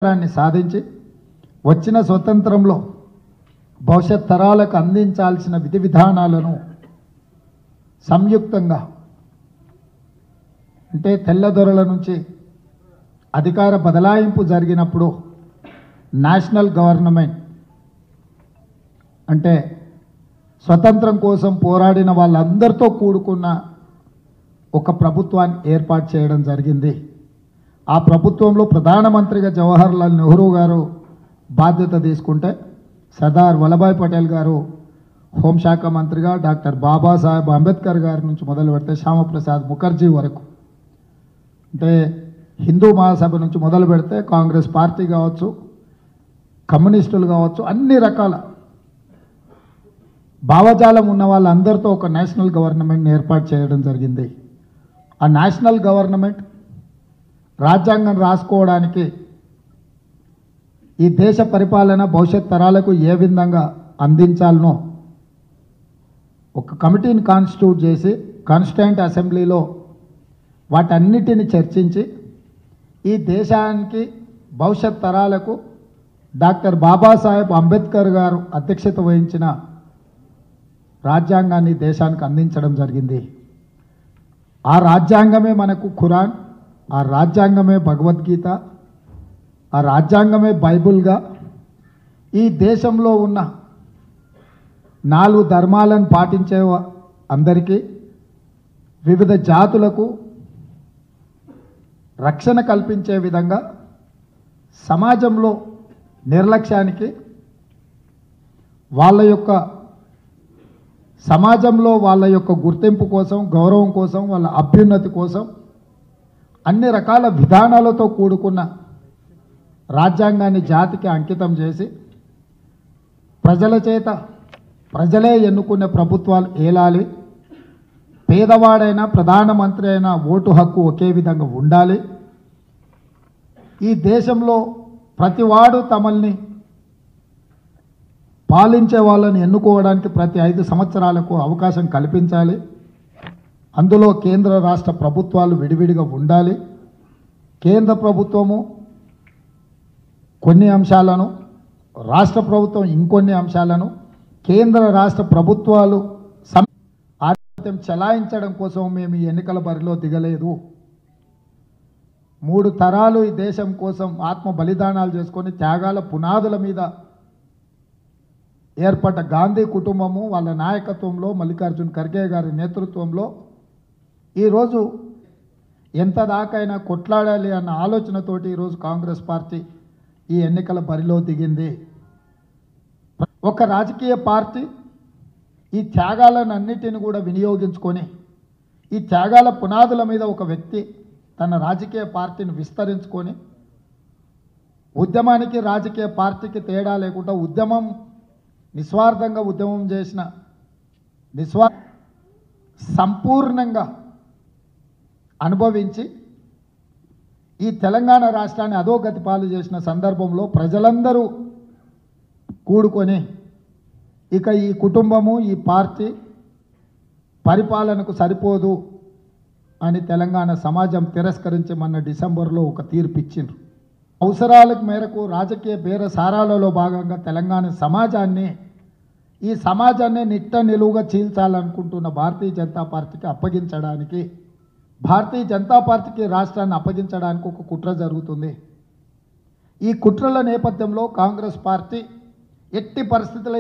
సాధించి వచ్చిన స్వతంత్రంలో భవిష్యత్ తరాలకు అందించాల్సిన విధి విధానాలను సంయుక్తంగా అంటే తెల్లదొరల నుంచి అధికార బదలాయింపు జరిగినప్పుడు నేషనల్ గవర్నమెంట్ అంటే స్వతంత్రం కోసం పోరాడిన వాళ్ళందరితో కూడుకున్న ఒక ప్రభుత్వాన్ని ఏర్పాటు చేయడం జరిగింది. ఆ ప్రభుత్వంలో ప్రధానమంత్రిగా జవహర్లాల్ నెహ్రూ గారు బాధ్యత తీసుకుంటే సర్దార్ వల్లభాయ్ పటేల్ గారు హోంశాఖ మంత్రిగా, డాక్టర్ బాబాసాహెబ్ అంబేద్కర్ గారి నుంచి మొదలు పెడితే శ్యామప్రసాద్ ముఖర్జీ వరకు అంటే హిందూ మహాసభ నుంచి మొదలు పెడితే కాంగ్రెస్ పార్టీ కావచ్చు, కమ్యూనిస్టులు కావచ్చు, అన్ని రకాల భావజాలం ఉన్న వాళ్ళందరితో ఒక నేషనల్ గవర్నమెంట్ని ఏర్పాటు చేయడం జరిగింది. ఆ నేషనల్ గవర్నమెంట్ రాజ్యాంగం రాసుకోవడానికి ఈ దేశ పరిపాలన భవిష్యత్ తరాలకు ఏ విధంగా అందించాలనో ఒక కమిటీని కాన్స్టిట్యూట్ చేసి కాన్స్టిట్యూయెంట్ అసెంబ్లీలో వాటన్నిటిని చర్చించి ఈ దేశానికి భవిష్యత్ తరాలకు డాక్టర్ బాబాసాహెబ్ అంబేద్కర్ గారు అధ్యక్షత వహించిన రాజ్యాంగాన్ని దేశానికి అందించడం జరిగింది. ఆ రాజ్యాంగమే మనకు ఖురాన్, ఆ రాజ్యాంగమే భగవద్గీత, ఆ రాజ్యాంగమే బైబిల్గా ఈ దేశంలో ఉన్న 4 ధర్మాలను పాటించే అందరికీ వివిధ జాతులకు రక్షణ కల్పించే విధంగా సమాజంలో నిర్లక్ష్యానికి వాళ్ళ యొక్క సమాజంలో వాళ్ళ యొక్క గుర్తింపు కోసం, గౌరవం కోసం, వాళ్ళ అభ్యున్నతి కోసం అన్ని రకాల విధానాలతో కూడుకున్న రాజ్యాంగాన్ని జాతికి అంకితం చేసి ప్రజల చేత ప్రజలే ఎన్నుకునే ప్రభుత్వాలు ఏలాలి, పేదవాడైనా ప్రధానమంత్రి అయినా ఓటు హక్కు ఒకే విధంగా ఉండాలి, ఈ దేశంలో ప్రతివాడు తమల్ని పాలించే వాళ్ళని ఎన్నుకోవడానికి ప్రతి 5 సంవత్సరాలకు అవకాశం కల్పించాలి, అందులో కేంద్ర రాష్ట్ర ప్రభుత్వాలు విడివిడిగా ఉండాలి, కేంద్ర ప్రభుత్వము కొన్ని అంశాలను, రాష్ట్ర ప్రభుత్వం ఇంకొన్ని అంశాలను, కేంద్ర రాష్ట్ర ప్రభుత్వాలు ఆధిపత్యం చెలాయించడం కోసం మేము ఈ ఎన్నికల బరిలో దిగలేదు. 3 తరాలు ఈ దేశం కోసం ఆత్మ బలిదానాలు చేసుకొని త్యాగాల పునాదుల మీద ఏర్పడ్డ గాంధీ కుటుంబము వాళ్ళ నాయకత్వంలో, మల్లికార్జున్ ఖర్గే గారి నేతృత్వంలో ఈరోజు ఎంత దాకైనా కొట్లాడాలి అన్న ఆలోచనతోటి ఈరోజు కాంగ్రెస్ పార్టీ ఈ ఎన్నికల బరిలో దిగింది. ఒక రాజకీయ పార్టీ ఈ త్యాగాలను అన్నిటిని కూడా వినియోగించుకొని ఈ త్యాగాల పునాదుల మీద ఒక వ్యక్తి తన రాజకీయ పార్టీని విస్తరించుకొని ఉద్యమానికి రాజకీయ పార్టీకి తేడా లేకుండా ఉద్యమం నిస్వార్థంగా ఉద్యమం చేసిన సంపూర్ణంగా అనుభవించి ఈ తెలంగాణ రాష్ట్రాన్ని అధోగతి పాలు చేసిన సందర్భంలో ప్రజలందరూ కూడుకొని ఇక ఈ కుటుంబము, ఈ పార్టీ పరిపాలనకు సరిపోదు అని తెలంగాణ సమాజం తిరస్కరించి మొన్న డిసెంబర్లో ఒక తీర్పు ఇచ్చిండ్రు. అవసరాలకు మేరకు రాజకీయ బేరసారాలలో భాగంగా తెలంగాణ సమాజాన్ని, ఈ సమాజాన్ని నిట్ట నిలువుగా చీల్చాలనుకుంటున్న భారతీయ జనతా పార్టీకి అప్పగించడానికి, భారతీయ జనతా పార్టీకి రాష్ట్రాన్ని అప్పగించడానికి ఒక కుట్ర జరుగుతుంది. ఈ కుట్రల నేపథ్యంలో కాంగ్రెస్ పార్టీ ఎట్టి పరిస్థితుల్లో